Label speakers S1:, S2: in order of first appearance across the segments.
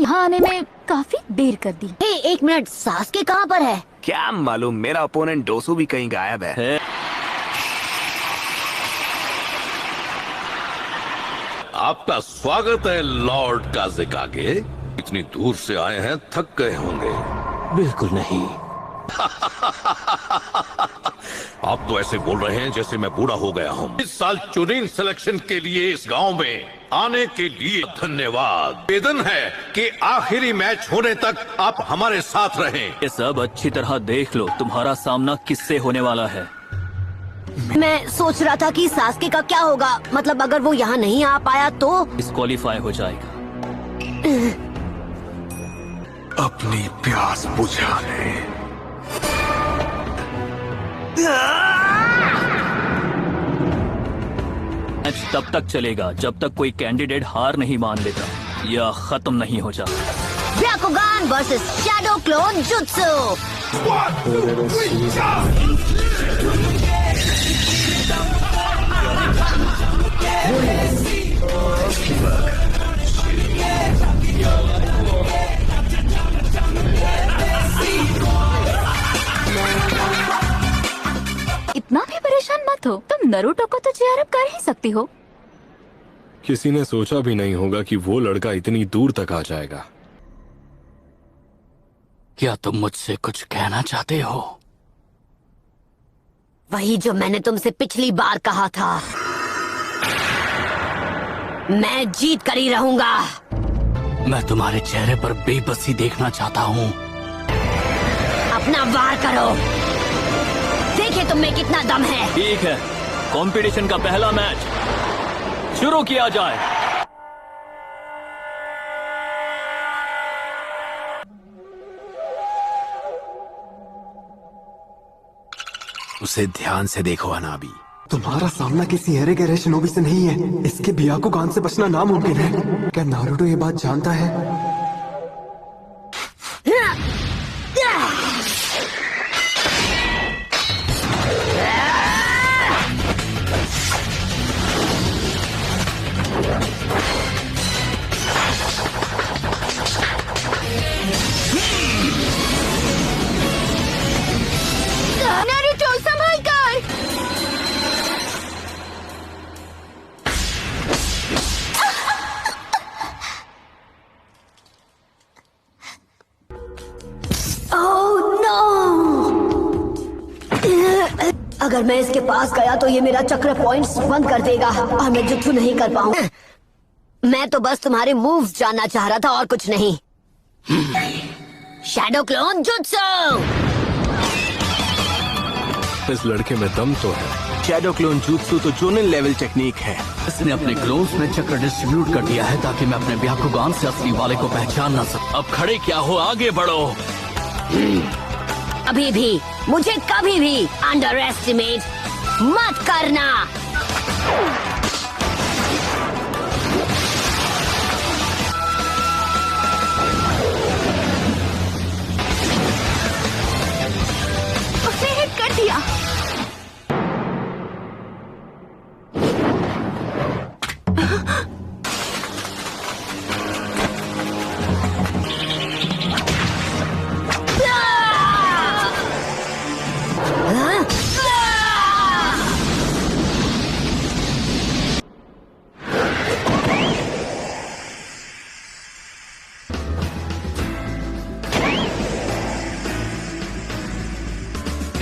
S1: यहाँ आने में काफी देर कर दी।
S2: हे, एक मिनट, सास्के कहाँ पर है?
S3: क्या मालूम, मेरा ओपोनेंट डोसू भी कहीं गायब है।
S4: आपका स्वागत है लॉर्ड काज़ेकागे। इतनी दूर से आए हैं, थक गए होंगे।
S5: बिल्कुल नहीं।
S4: आप तो ऐसे बोल रहे हैं जैसे मैं बूढ़ा हो गया हूँ। इस साल चुनिंग सिलेक्शन के लिए इस गांव में आने के लिए धन्यवाद। निवेदन है कि आखिरी मैच होने तक आप हमारे साथ रहें।
S5: ये सब अच्छी तरह देख लो, तुम्हारा सामना किससे होने वाला है।
S2: मैं सोच रहा था कि सास्के का क्या होगा, मतलब अगर वो यहाँ नहीं आ पाया तो
S5: डिस्क्वालीफाई हो जाएगा।
S3: अपनी प्यास बुझा ले।
S5: मैच तब तक चलेगा जब तक कोई कैंडिडेट हार नहीं मान लेता या खत्म नहीं हो जाता।
S2: ब्याकुगान वर्सेस शैडो क्लोन जुत्सु।
S1: इतना भी परेशान मत हो, तुम नरूटो को तो चेयर अप कर ही सकती हो।
S6: किसी ने सोचा भी नहीं होगा कि वो लड़का इतनी दूर तक आ जाएगा।
S5: क्या तुम मुझसे कुछ कहना चाहते हो?
S2: वही जो मैंने तुमसे पिछली बार कहा था। मैं जीत कर ही रहूंगा।
S5: मैं तुम्हारे चेहरे पर बेबसी देखना चाहता हूँ।
S2: अपना वार करो, देखिए तुम में कितना दम है।
S5: ठीक है, कंपटीशन का पहला मैच शुरू किया जाए।
S3: उसे ध्यान से देखो अनाबी।
S7: तुम्हारा सामना किसी हरे गहरे शिनोबी से नहीं है। इसके ब्याकुगान से बचना नामुमकिन है। क्या नारुतो ये बात जानता है?
S1: नारुतो संभल कर।
S2: Oh no! अगर मैं इसके पास गया तो ये मेरा चक्र पॉइंट्स बंद कर देगा और मैं जुत्सु नहीं कर पाऊंगा। मैं तो बस तुम्हारे मूव्स जानना चाह रहा था और कुछ नहीं। Shadow clone jutsu.
S6: इस लड़के में दम तो है।
S3: शैडो क्लोन jutsu तो जोनिन लेवल टेक्निक है।
S5: इसने अपने क्लोन्स में चक्र डिस्ट्रीब्यूट कर दिया है ताकि मैं अपने ब्याकुगान से असली वाले को पहचान ना सकूं। अब खड़े क्या हो, आगे बढ़ो।
S2: अभी भी मुझे कभी भी अंडर एस्टिमेट मत करना।
S1: उसे हिट कर दिया।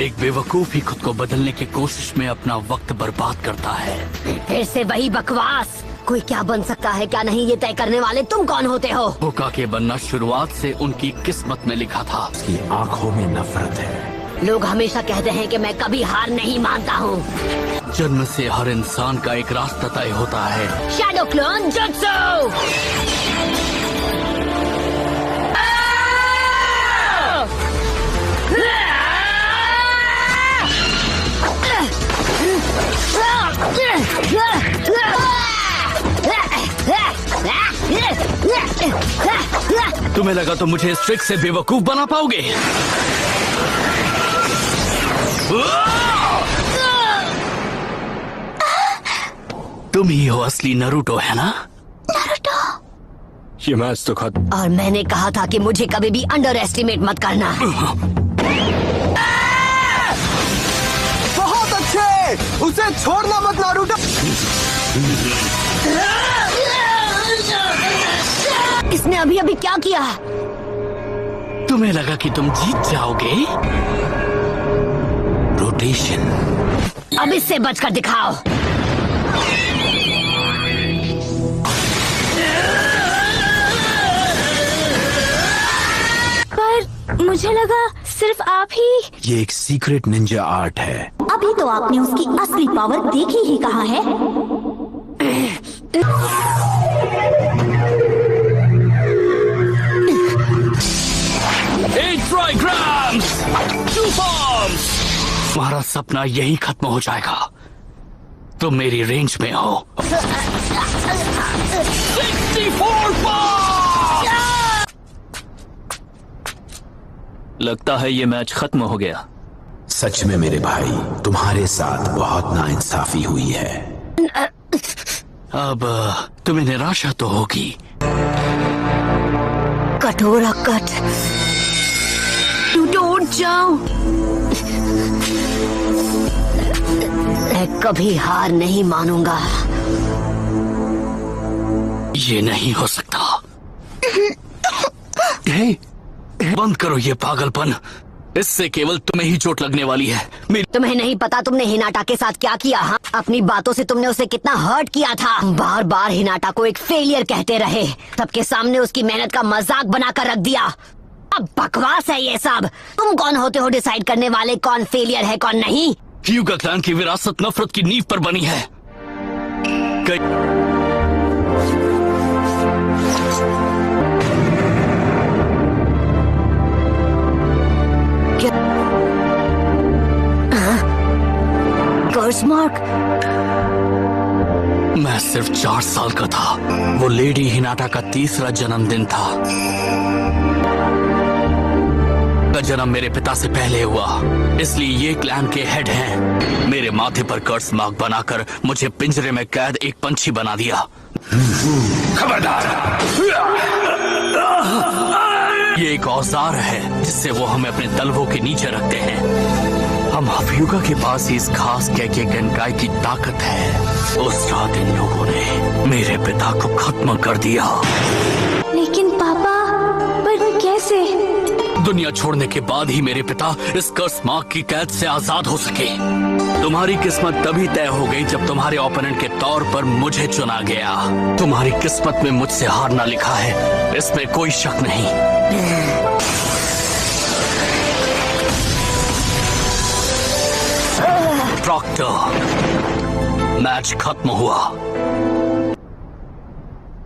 S5: एक बेवकूफ ही खुद को बदलने की कोशिश में अपना वक्त बर्बाद करता है।
S2: फिर से वही बकवास। कोई क्या बन सकता है क्या नहीं, ये तय करने वाले तुम कौन होते हो?
S5: होकागे बनना शुरुआत से उनकी किस्मत में लिखा था।
S3: उसकी आंखों में नफरत है।
S2: लोग हमेशा कहते हैं कि मैं कभी हार नहीं मानता हूँ।
S5: जन्म से हर इंसान का एक रास्ता तय होता है।
S2: Shadow clone jutsu.
S5: तुम्हें लगा तो मुझे इस ट्रिक से बेवकूफ बना पाओगे? तुम ही हो असली नरूटो, है ना?
S1: नारुतो,
S6: ये मैच तो खत्म।
S2: और मैंने कहा था कि मुझे कभी भी अंडर एस्टिमेट मत करना।
S7: बहुत अच्छे, उसे छोड़ना मत नारुतो।
S2: इसने अभी अभी क्या किया?
S5: तुम्हें लगा कि तुम जीत जाओगे?
S3: रोटेशन।
S2: अब इससे बचकर दिखाओ।
S1: पर मुझे लगा सिर्फ आप ही।
S3: ये एक सीक्रेट निंजा आर्ट है।
S1: अभी तो आपने उसकी असली पावर देखी ही कहाँ है।
S5: ट्राइग्राम्स, 2 फॉर्म्स। तुम्हारा सपना यही खत्म हो जाएगा। तुम मेरी रेंज में हो। 64 फॉर्म्स। लगता है ये मैच खत्म हो गया।
S3: सच में मेरे भाई, तुम्हारे साथ बहुत नाइंसाफी हुई है।
S5: अब तुम्हें निराशा तो होगी।
S2: कटोरा कट, टूट जाओ। मैं कभी हार नहीं मानूंगा।
S5: ये नहीं हो सकता। हे, बंद करो ये पागलपन। इससे केवल तुम्हें ही चोट लगने वाली है।
S2: तुम्हें नहीं पता तुमने हिनाटा के साथ क्या किया? हाँ, अपनी बातों से तुमने उसे कितना हर्ट किया था। बार बार हिनाटा को एक फेलियर कहते रहे, सबके सामने उसकी मेहनत का मजाक बनाकर रख दिया। अब बकवास है ये सब। तुम कौन होते हो डिसाइड करने वाले कौन फेलियर है कौन नहीं?
S5: ह्यूगा क्लैन की विरासत नफरत की नींव पर बनी है।
S2: कर्स मार्क।
S5: मैं सिर्फ 4 साल का था। वो लेडी हिनाटा का 3रा जन्मदिन था। का जन्म मेरे पिता से पहले हुआ, इसलिए ये क्लैन के हेड हैं। मेरे माथे पर कर्स मार्क बनाकर मुझे पिंजरे में कैद एक पंछी बना दिया। खबरदार! ये एक औजार है जिससे वो हमें अपने तलवों के नीचे रखते हैं। हम ह्यूगा के पास ही इस खास कैके गनकाई की ताकत है। उस रात इन लोगों ने मेरे पिता को खत्म कर दिया।
S1: लेकिन पापा, पर कैसे?
S5: दुनिया छोड़ने के बाद ही मेरे पिता इस कर्स मार्क की कैद से आजाद हो सके। तुम्हारी किस्मत तभी तय हो गई जब तुम्हारे ओपोनेंट के तौर पर मुझे चुना गया। तुम्हारी किस्मत में मुझसे हारना लिखा है, इसमें कोई शक नहीं। प्रॉक्टर, मैच खत्म हुआ।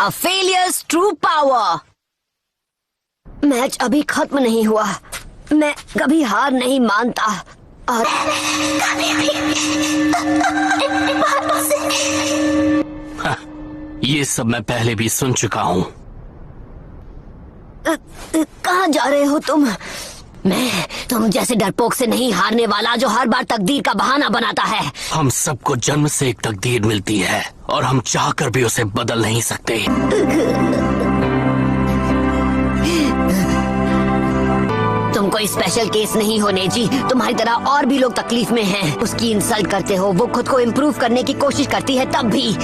S2: A failures true power। Match अभी खत्म नहीं हुआ। मैं कभी हार नहीं मानता और
S5: ये सब मैं पहले भी सुन चुका हूँ।
S2: कहाँ जा रहे हो तुम? मैं तुम जैसे डरपोक से नहीं हारने वाला जो हर बार तकदीर का बहाना बनाता है। हम
S5: सबको जन्म से एक तकदीर मिलती है और हम चाहकर भी उसे बदल नहीं सकते।
S2: तुम कोई स्पेशल केस नहीं हो नेजी। तुम्हारी तरह और भी लोग तकलीफ में हैं। उसकी इंसल्ट करते हो, वो खुद को इम्प्रूव करने की कोशिश करती है तब भी।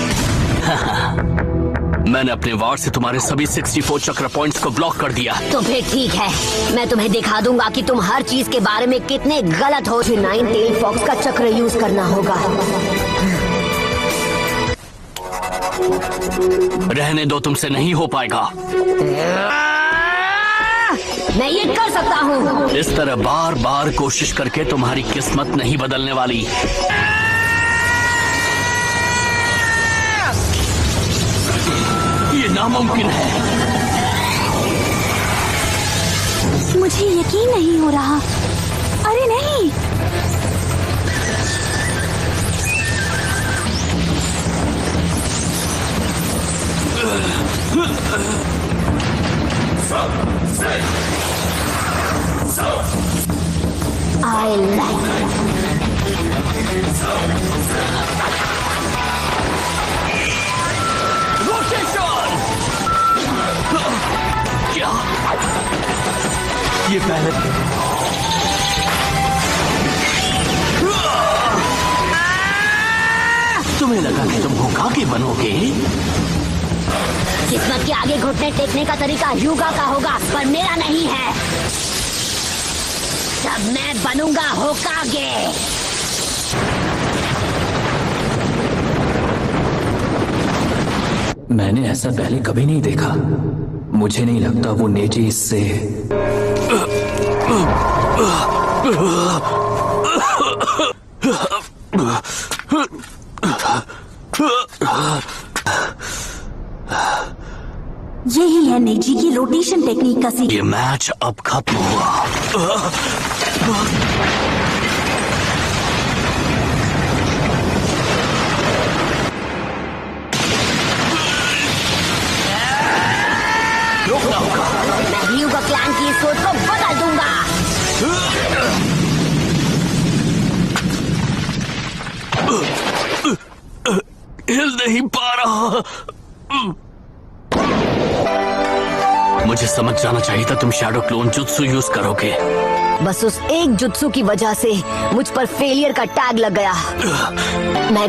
S5: मैंने अपने वार से तुम्हारे सभी 64 चक्र पॉइंट्स को ब्लॉक कर दिया।
S2: तो फिर ठीक है, मैं तुम्हें दिखा दूंगा कि तुम हर चीज के बारे में कितने गलत हो। 9 टेल फॉक्स का चक्र यूज करना होगा।
S5: रहने दो, तुमसे नहीं हो पाएगा।
S2: मैं ये कर सकता हूँ।
S5: इस तरह बार बार कोशिश करके तुम्हारी किस्मत नहीं बदलने वाली। ये नामुमकिन है।
S1: मुझे यकीन नहीं हो रहा। अरे नहीं,
S2: I like
S5: रोटेशन! ये पहले तुम्हें लगा कि तुम होकागे बनोगे?
S2: किस्मत के आगे घुटने टेकने का तरीका ह्यूगा का होगा, पर मेरा नहीं है। तब मैं बनूंगा होकागे।
S5: मैंने ऐसा पहले कभी नहीं देखा। मुझे नहीं लगता वो नेजी इससे
S1: यही है नेजी की रोटेशन टेक्निक का सीक्रेट।
S5: ये मैच अब खत्म हुआ। रोकना होगा।
S2: मैं ह्यूगा क्लैन की सोच को बदल दूंगा।
S5: हिल नहीं पा रहा। मुझे समझ जाना चाहिए था तुम शैडो क्लोन जुत्सु यूज करोगे।
S2: बस उस एक जुत्सु की वजह से मुझ पर फेलियर का टैग लग गया। मैं